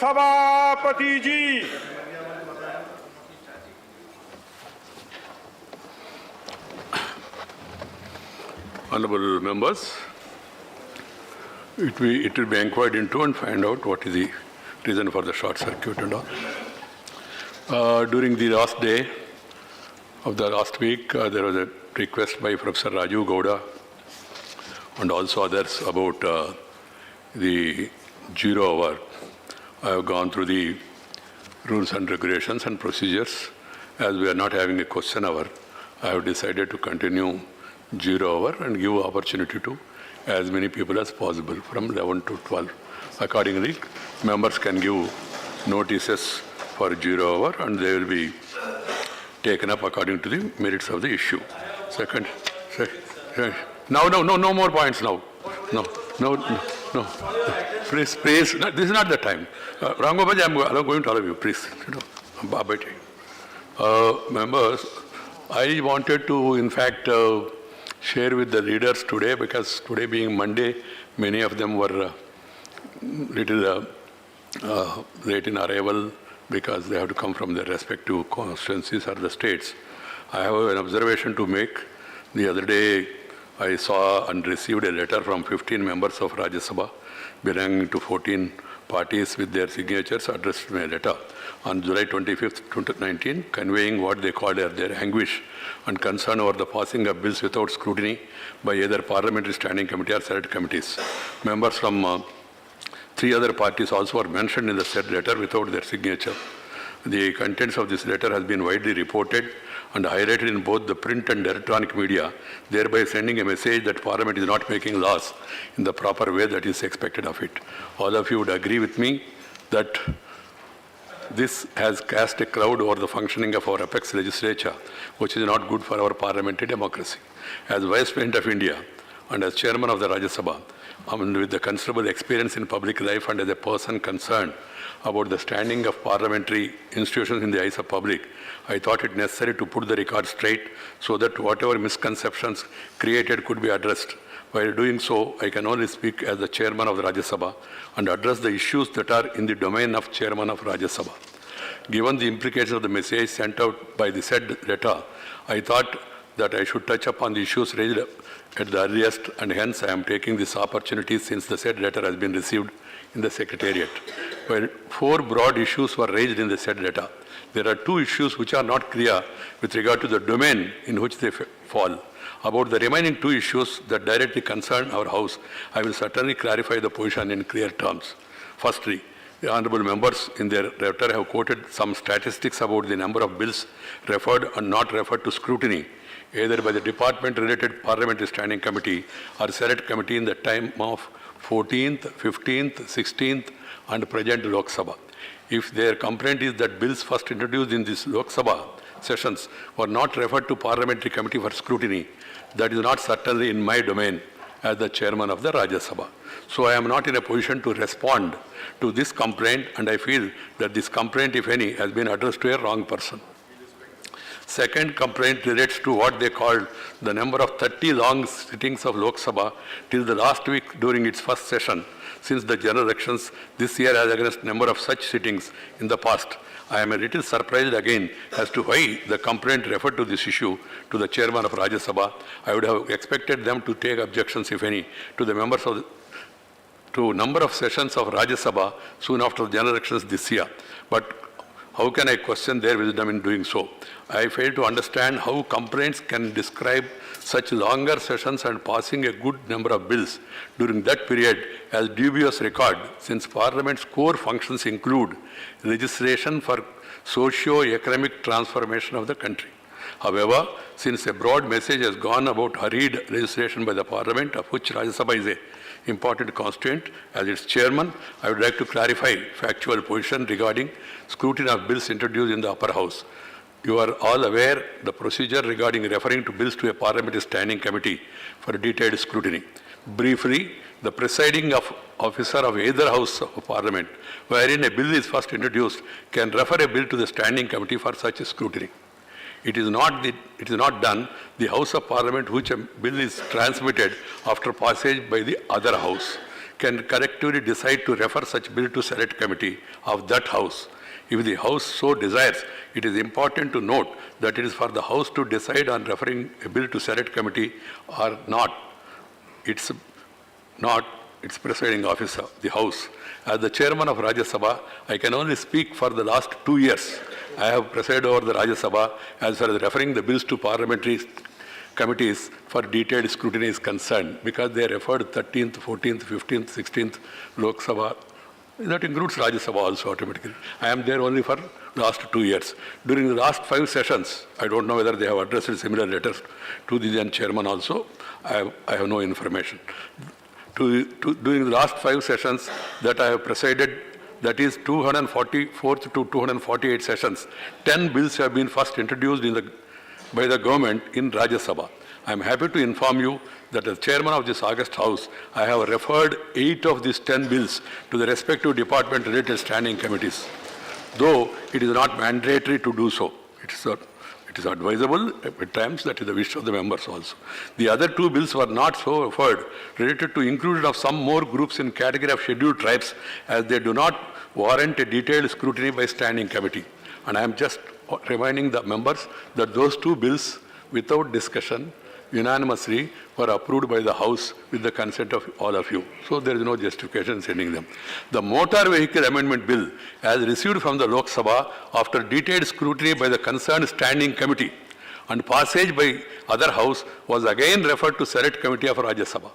सभापति जी। Honorable members, it will be inquired into and find out what is the reason for the short circuit and all. During the last day of the last week, there was a request by Professor Raju Gowda and also others about the 0 hour. I have gone through the rules and regulations and procedures. As we are not having a question hour, I have decided to continue 0 hour and give opportunity to as many people as possible from 11 to 12. Accordingly, members can give notices for 0 hour and they will be taken up according to the merits of the issue. Second. No more points now. No. Please. No, this is not the time. Rangobaji, I'm going to all of you. Please. Members, I wanted to, in fact, share with the leaders today, because today being Monday, many of them were little late in arrival because they have to come from their respective constituencies or the states. I have an observation to make. The other day, I saw and received a letter from 15 members of Rajya Sabha belonging to 14 parties with their signatures addressed me a letter on July 25th, 2019, conveying what they called their anguish and concern over the passing of bills without scrutiny by either Parliamentary Standing Committee or Select Committees. Members from 3 other parties also were mentioned in the said letter without their signature. The contents of this letter has been widely reported and highlighted in both the print and electronic media, thereby sending a message that Parliament is not making laws in the proper way that is expected of it. All of you would agree with me that this has cast a cloud over the functioning of our apex legislature, which is not good for our parliamentary democracy. As Vice President of India and as Chairman of the Rajya Sabha, with the considerable experience in public life and as a person concerned about the standing of parliamentary institutions in the eyes of public, I thought it necessary to put the record straight so that whatever misconceptions created could be addressed. While doing so, I can only speak as the Chairman of the Rajya Sabha and address the issues that are in the domain of Chairman of Rajya Sabha. Given the implications of the message sent out by the said letter, I thought that I should touch upon the issues raised at the earliest, and hence I am taking this opportunity since the said letter has been received in the Secretariat. While 4 broad issues were raised in the said letter, there are 2 issues which are not clear with regard to the domain in which they fall. About the remaining 2 issues that directly concern our House, I will certainly clarify the position in clear terms. Firstly, the honourable members in their letter have quoted some statistics about the number of bills referred and not referred to scrutiny, either by the department-related Parliamentary Standing Committee or Select Committee in the time of 14th, 15th, 16th and present Lok Sabha. If their complaint is that bills first introduced in this Lok Sabha sessions were not referred to Parliamentary Committee for scrutiny, that is not certainly in my domain as the Chairman of the Rajya Sabha. So I am not in a position to respond to this complaint, and I feel that this complaint, if any, has been addressed to a wrong person. Second complaint relates to what they called the number of 30 long sittings of Lok Sabha till the last week during its first session since the general elections this year as against number of such sittings in the past. I am a little surprised again as to why the complaint referred to this issue to the Chairman of Rajya Sabha. I would have expected them to take objections, if any, to the members of to number of sessions of Rajya Sabha soon after the general elections this year. But how can I question their wisdom in doing so? I fail to understand how complaints can describe such longer sessions and passing a good number of bills during that period as dubious record, since Parliament's core functions include legislation for socio-economic transformation of the country. However, since a broad message has gone about hurried legislation by the Parliament, of which Rajya Sabha is an important constituent, as its chairman, I would like to clarify factual position regarding scrutiny of bills introduced in the upper house. You are all aware the procedure regarding referring to bills to a Parliamentary Standing Committee for detailed scrutiny. Briefly, the presiding officer of either House of Parliament, wherein a bill is first introduced, can refer a bill to the Standing Committee for such scrutiny. It is not done. The House of Parliament, which a bill is transmitted after passage by the other House, can collectively decide to refer such bill to select committee of that house. If the house so desires, it is important to note that it is for the house to decide on referring a bill to select committee or not. It's not its presiding officer, the house. As the chairman of Rajya Sabha, I can only speak for the last 2 years. I have presided over the Rajya Sabha as far as referring the bills to parliamentary committees for detailed scrutiny is concerned, because they referred 13th, 14th, 15th, 16th Lok Sabha. That includes Rajya Sabha also automatically. I am there only for last 2 years. During the last 5 sessions, I don't know whether they have addressed similar letters to the then chairman also. I have no information. During the last 5 sessions that I have presided, that is 244th to 248 sessions, 10 bills have been first introduced by the government in Rajya Sabha. I am happy to inform you that as chairman of this August House, I have referred 8 of these 10 bills to the respective department-related standing committees, though it is not mandatory to do so. It is advisable at times, that is the wish of the members also. The other 2 bills were not so referred, related to inclusion of some more groups in category of scheduled tribes, as they do not warrant a detailed scrutiny by standing committee. And I am just reminding the members that those 2 bills, without discussion, unanimously were approved by the House with the consent of all of you. So there is no justification in sending them. The Motor Vehicle Amendment Bill, as received from the Lok Sabha after detailed scrutiny by the concerned standing committee and passage by other House, was again referred to Select Committee of Rajya Sabha.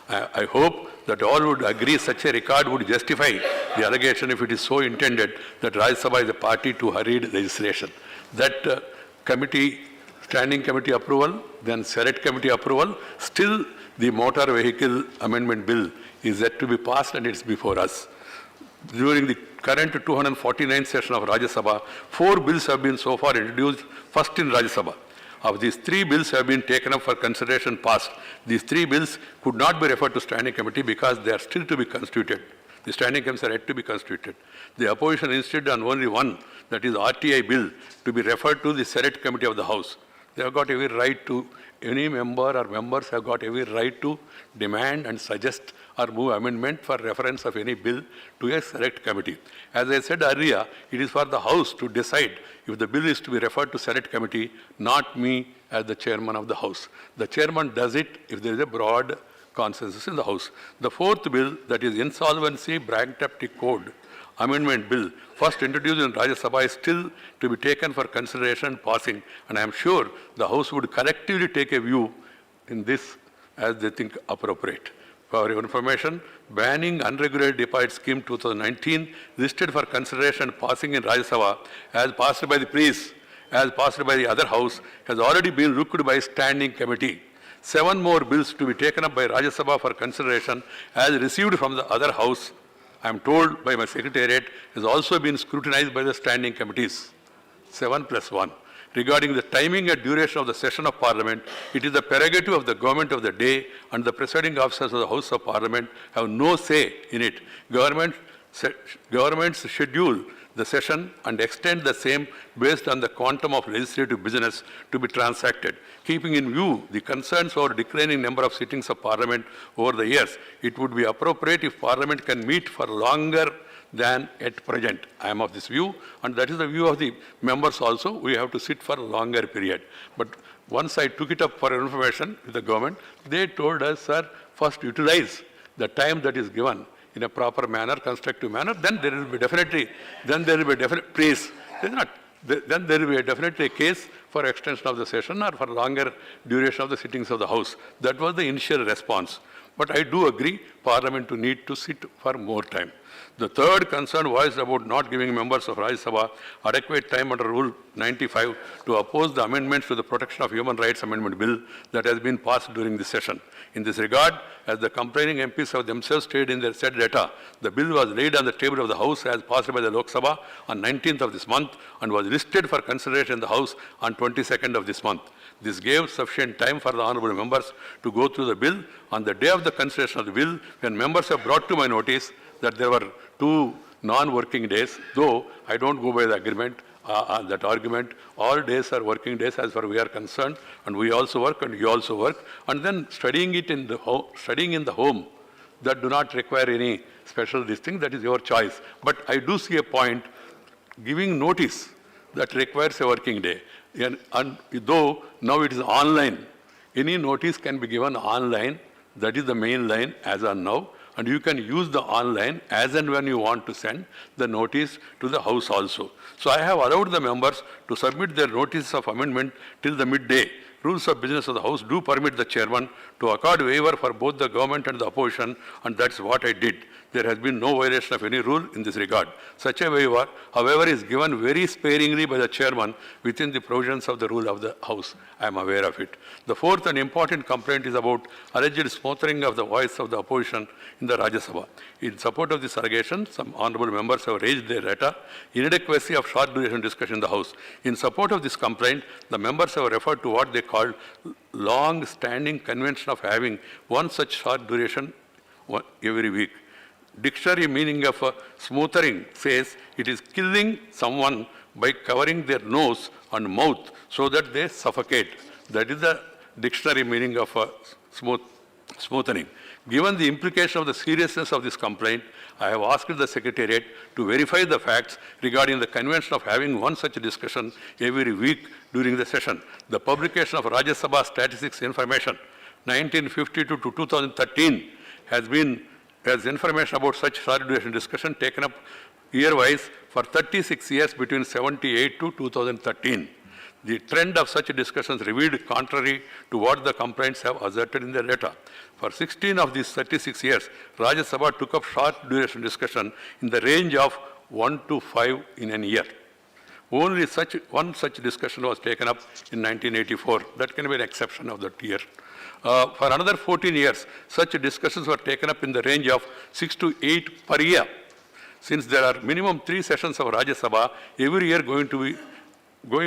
I hope that all would agree such a record would justify the allegation, if it is so intended, that Rajya Sabha is a party to hurried legislation. That committee, standing committee approval, then select committee approval, still the Motor Vehicle Amendment Bill is yet to be passed, and it's before us. During the current 249th session of Rajya Sabha, 4 bills have been so far introduced, first in Rajya Sabha. Of these, 3 bills have been taken up for consideration passed. These 3 bills could not be referred to standing committee because they are still to be constituted. The standing committees are yet to be constituted. The opposition insisted on only one, that is RTI bill, to be referred to the Select Committee of the House. They have got every right to, any member or members have got every right to demand and suggest or move amendment for reference of any bill to a select committee. As I said earlier, it is for the House to decide if the bill is to be referred to select committee, not me as the chairman of the House. The chairman does it if there is a broad consensus in the House. The 4th bill, that is Insolvency Bankruptcy Code Amendment Bill, first introduced in Rajya Sabha, is still to be taken for consideration and passing, and I am sure the House would collectively take a view in this as they think appropriate. For your information, banning unregulated deposit scheme 2019, listed for consideration and passing in Rajya Sabha, as passed by the please, as passed by the other House, has already been looked by standing committee. 7 more bills to be taken up by Rajya Sabha for consideration, as received from the other House, I am told by my secretariat, has also been scrutinized by the standing committees. 7+1. Regarding the timing and duration of the session of Parliament, it is the prerogative of the government of the day, and the presiding officers of the House of Parliament have no say in it. Governments schedule the session and extend the same based on the quantum of legislative business to be transacted. Keeping in view the concerns over declining number of sittings of Parliament over the years, it would be appropriate if Parliament can meet for longer than at present. I am of this view, and that is the view of the members also. We have to sit for a longer period. But once I took it up for information with the government, they told us, sir, first utilize the time that is given in a proper manner, constructive manner, then there will be definitely, then there will be definite praise. Then there will be definitely a case for extension of the session or for longer duration of the sittings of the House. That was the initial response. But I do agree, Parliament to need to sit for more time. The third concern voiced about not giving members of Rajya Sabha adequate time under Rule 95 to oppose the amendments to the Protection of Human Rights Amendment Bill that has been passed during this session. In this regard, as the complaining MPs have themselves stated in their said letter, the bill was laid on the table of the House as passed by the Lok Sabha on 19th of this month and was listed for consideration in the House on 22nd of this month. This gave sufficient time for the honourable members to go through the bill. On the day of the consideration of the bill, when members have brought to my notice that there were 2 non-working days, though I don't go by the agreement, that argument, all days are working days as far as we are concerned, and we also work and you also work, and then studying it in the home, that do not require any special this thing, that is your choice. But I do see a point, giving notice that requires a working day. And though now it is online, any notice can be given online. That is the main line as on now. And you can use the online as and when you want to send the notice to the House also. So I have allowed the members to submit their notices of amendment till the midday. Rules of business of the House do permit the chairman to accord waiver for both the government and the opposition, and that's what I did. There has been no violation of any rule in this regard. Such a waiver, however, is given very sparingly by the chairman within the provisions of the rule of the House. I am aware of it. The fourth and important complaint is about alleged smothering of the voice of the opposition in the Rajya Sabha. In support of this allegation, some honorable members have raised their data, inadequacy of short duration discussion in the House. In support of this complaint, the members have referred to what they called long-standing convention of having one such short duration every week. Dictionary meaning of smothering says it is killing someone by covering their nose and mouth so that they suffocate. That is the dictionary meaning of smothering. Given the implication of the seriousness of this complaint, I have asked the Secretariat to verify the facts regarding the convention of having one such discussion every week during the session. The publication of Rajya Sabha Statistics Information 1952 to 2013 has information about such short duration discussion taken up year-wise for 36 years between 78 to 2013. The trend of such discussions revealed contrary to what the complaints have asserted in their data. For 16 of these 36 years, Rajya Sabha took up short duration discussion in the range of 1 to 5 in a year. Only one such discussion was taken up in 1984. That can be an exception of that year. For another 14 years, such discussions were taken up in the range of 6 to 8 per year. Since there are minimum 3 sessions of Rajya Sabha every year going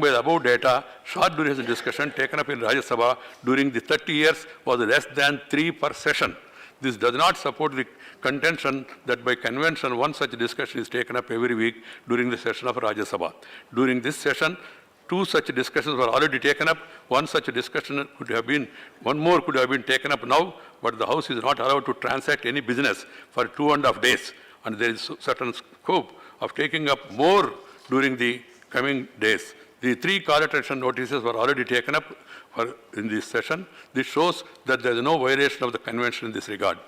by the above data, short duration discussion taken up in Rajya Sabha during the 30 years was less than 3 per session. This does not support the contention that by convention one such discussion is taken up every week during the session of Rajya Sabha. During this session, 2 such discussions were already taken up. One more could have been taken up now, but the House is not allowed to transact any business for 2.5 days, and there is certain scope of taking up more during the coming days. The 3 call attention notices were already taken up in this session. This shows that there is no violation of the convention in this regard.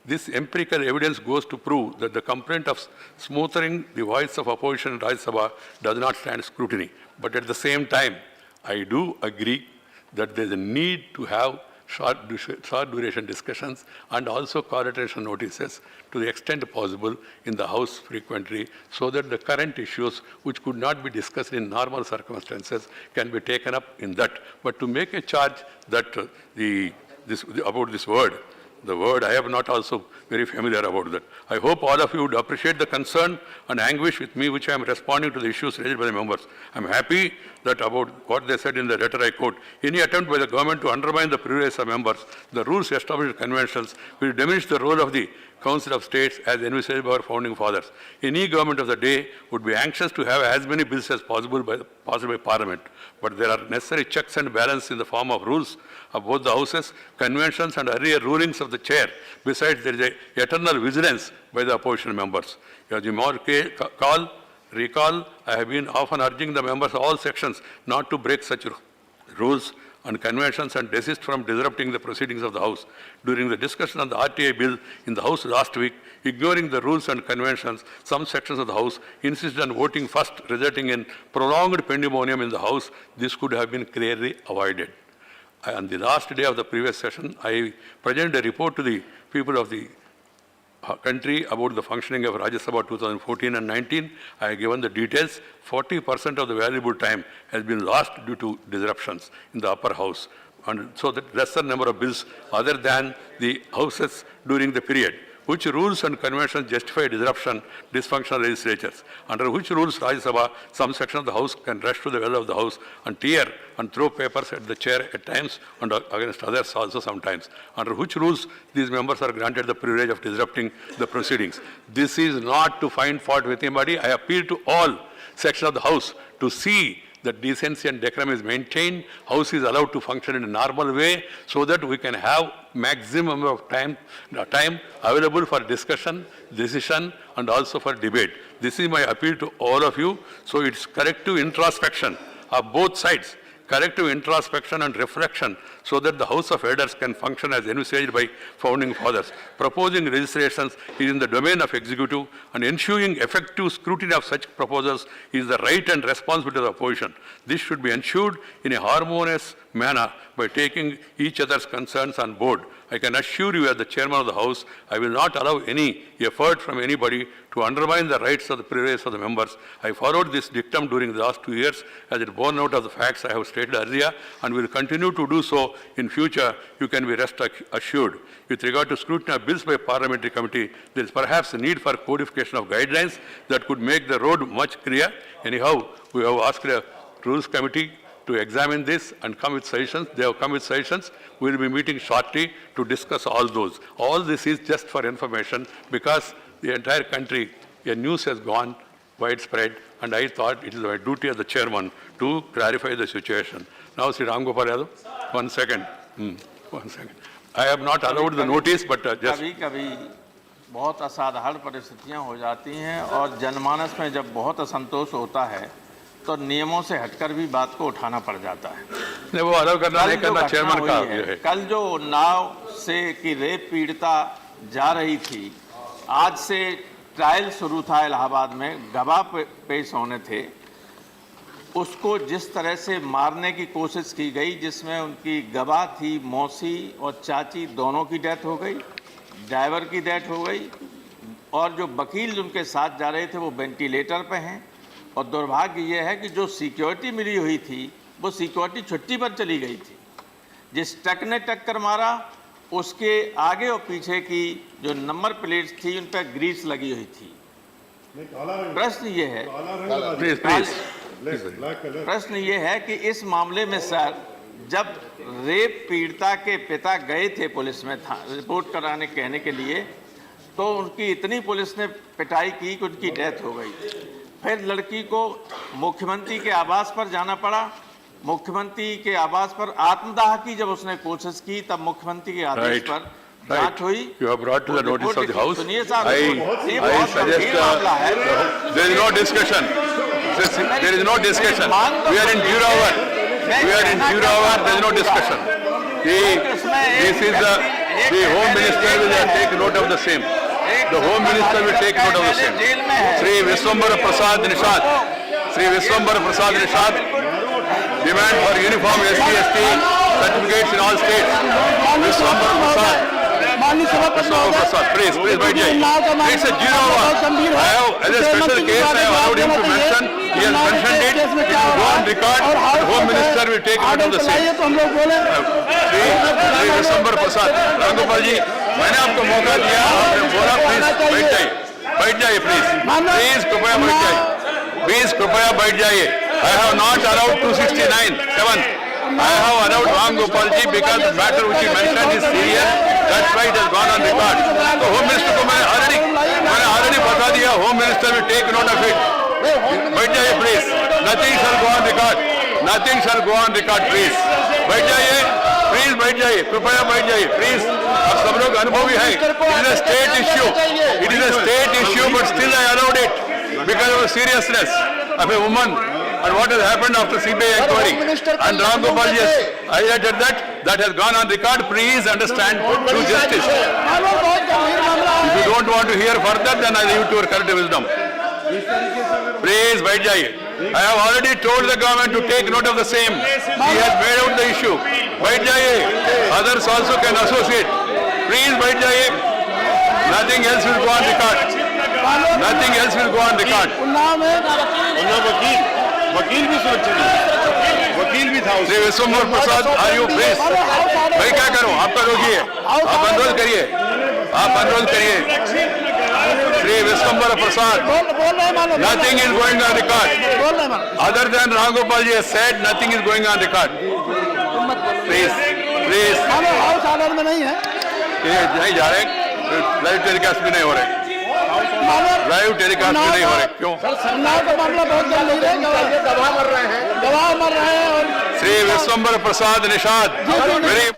This empirical evidence goes to prove that the complaint of smothering the voice of opposition in Rajya Sabha does not stand scrutiny. But at the same time, I do agree that there is a need to have short duration discussions and also call attention notices to the extent possible in the House frequently, so that the current issues which could not be discussed in normal circumstances can be taken up in that. But to make a charge that about this word, the word I am not also very familiar about that. I hope all of you would appreciate the concern and anguish with me which I am responding to the issues raised by the members. I am happy that about what they said in the letter I quote, any attempt by the government to undermine the privileges of members, the rules established conventions will diminish the role of the Council of States as envisaged by our founding fathers. Any government of the day would be anxious to have as many bills as possible by Parliament, but there are necessary checks and balances in the form of rules of both the houses, conventions and earlier rulings of the chair. Besides, there is an eternal vigilance by the opposition members. As you may recall, I have been often urging the members of all sections not to break such rules and conventions and desist from disrupting the proceedings of the House. During the discussion on the RTI bill in the House last week, ignoring the rules and conventions, some sections of the House insisted on voting first, resulting in prolonged pandemonium in the House. This could have been clearly avoided. On the last day of the previous session, I presented a report to the people of the country about the functioning of Rajya Sabha 2014 and 19. I have given the details. 40% of the valuable time has been lost due to disruptions in the upper house. And so that lesser number of bills other than the houses during the period. Which rules and conventions justify dysfunctional legislatures? Under which rules Rajya Sabha, some section of the House can rush to the well of the House and tear and throw papers at the chair at times and against others also sometimes? Under which rules these members are granted the privilege of disrupting the proceedings? This is not to find fault with anybody. I appeal to all sections of the House to see that decency and decorum is maintained, House is allowed to function in a normal way so that we can have maximum of time available for discussion, decision and also for debate. This is my appeal to all of you. So it's corrective introspection of both sides. Corrective introspection and reflection so that the House of Elders can function as envisaged by founding fathers. Proposing legislations is in the domain of executive and ensuring effective scrutiny of such proposals is the right and responsibility of the opposition. This should be ensured in a harmonious manner by taking each other's concerns on board. I can assure you as the chairman of the House, I will not allow any effort from anybody to undermine the rights of the privileges of the members. I followed this dictum during the last 2 years as it borne out of the facts I have stated earlier and will continue to do so in future. You can be rest assured. With regard to scrutiny of bills by parliamentary committee, there is perhaps a need for codification of guidelines that could make the road much clearer. Anyhow, we have asked a rules committee to examine this and come with suggestions. They have come with suggestions. We will be meeting shortly to discuss all those. All this is just for information because the entire country, a news has gone widespread and I thought it is my duty as the chairman to clarify the situation. Now, Sri Ram Gopal Yadav, 1 second. 1 second. I have not allowed the notice, but just... कभी बहुत असाधारण परिस्थितियां हो जाती हैं और जनमानस में जब बहुत असंतोष होता है तो नियमों से हटकर भी बात को उठाना पड़ जाता है। नहीं, वो अलाउ करना नहीं करना चेयरमैन का है। कल जो नाव से की रेप पीड़िता जा रही थी, आज से ट्रायल शुरू था इलाहाबाद में, गवाह पेश होने थे, उसको जिस तरह से मारने की कोशिश की गई जिसमें उनकी गवाह थी मौसी और चाची दोनों की डेथ हो गई, ड्राइवर की डेथ हो गई और जो वकील उनके साथ जा रहे थे वो वेंटिलेटर पे हैं और दुर्भाग्य ये है कि जो सिक्योरिटी मिली हुई थी वो सिक्योरिटी छुट्टी पर चली गई थी। जिस ट्रक ने टक्कर मारा उसके आगे और पीछे की जो नंबर प्लेट्स थी उन पर ग्रीस लगी हुई थी। प्रश्न ये है कि इस मामले में सर जब रेप पीड़िता के पिता गए थे पुलिस में रिपोर्ट कराने कहने के लिए तो उनकी इतनी पुलिस ने पिटाई की कि उनकी डेथ हो गई। फिर लड़की को मुख्यमंत्री के आवास पर जाना पड़ा। मुख्यमंत्री के आवास पर आत्मदाह की जब उसने कोशिश की तब मुख्यमंत्री के आदेश पर जांच हुई। You have brought to the notice of the House. सुनिए साहब, I suggest there is no discussion. There is no discussion. We are in due hour. We are in due hour. There is no discussion. This is the Home Minister will take note of the same. The Home Minister will take note of the same. Sri Viswambara Prasad Nishad. Sri Viswambara Prasad Nishad. Demand for uniform SC/ST certificates in all states. Viswambara Prasad. Viswambara Prasad. Please wait, Jai. It's a due hour. I have, as a special case, I have allowed him to mention. He has mentioned it. It will go on record. The Home Minister will take note of the same. Sri Viswambara Prasad. Rangopal ji, मैंने आपको मौका दिया, आपने बोला please बैठ जाइए please कृपया बैठ जाइए, प्लीज कृपया बैठ जाइए। I have not allowed 269, 7. I have allowed Ram Gopal ji because the matter which he mentioned is serious. That's why it has gone on record. तो होम मिनिस्टर को मैंने already बता दिया, home minister will take note of it. बैठ जाइए please, nothing shall go on record. Nothing shall go on record, please. बैठ जाइए, please बैठ जाइए, कृपया बैठ जाइए, प्लीज। आप सब लोग अनुभवी हैं। It is a state issue. It is a state issue, but still I allowed it because of the seriousness of a woman and what has happened after CBI inquiry. And Ram Gopal ji has highlighted that has gone on record. Please understand true justice. If you don't want to hear further, then I leave it to your collective wisdom. Please बैठ जाइए. I have already told the government to take note of the same. He has made out the issue. बैठ जाइए. Others also can associate. Please बैठ जाइए. Nothing else will go on record. Nothing else will go on record. वकील भी सुरक्षित है, वकील भी था। श्री विश्वम्भर प्रसाद, आर यू प्लीज? भाई क्या करूं? आपका रोकिए, आप अनरोल करिए, आप अनरोल करिए। श्री विश्वम्भर प्रसाद, nothing is going on record. Other than Ram Gopal ji has said, nothing is going on record. Please. House order में नहीं है, ये नहीं जा रहे, लाइट टेलीकास्ट भी नहीं हो रहे। लाइव टेलीकास्ट भी नहीं हो रहे, क्यों? उन्नाव का मामला बहुत जल्दी गवाह मर रहे हैं और श्री विश्वम्बर प्रसाद निषाद, वेरी